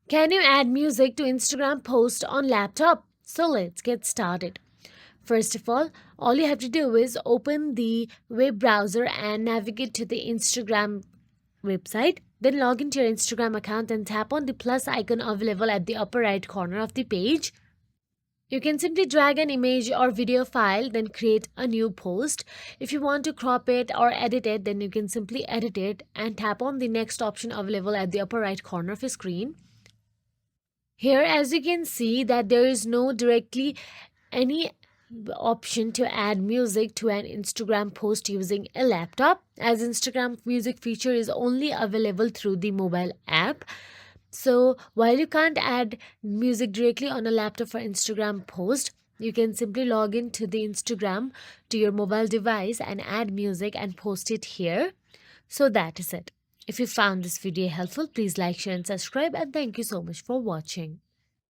Can you add music to Instagram post on laptop? So let's get started. First of all you have to do is open the web browser and navigate to the Instagram website. Then log into your Instagram account and tap on the plus icon available at the upper right corner of the page. You can simply drag an image or video file, then create a new post. If you want to crop it or edit it, then you can simply edit it and tap on the next option available at the upper right corner of your screen. Here, as you can see, that there is no directly any option to add music to an Instagram post using a laptop, as Instagram music feature is only available through the mobile app. So while you can't add music directly on a laptop for Instagram post, you can simply log into the Instagram to your mobile device and add music and post it here. So that is it. If you found this video helpful, please like, share and subscribe, and thank you so much for watching.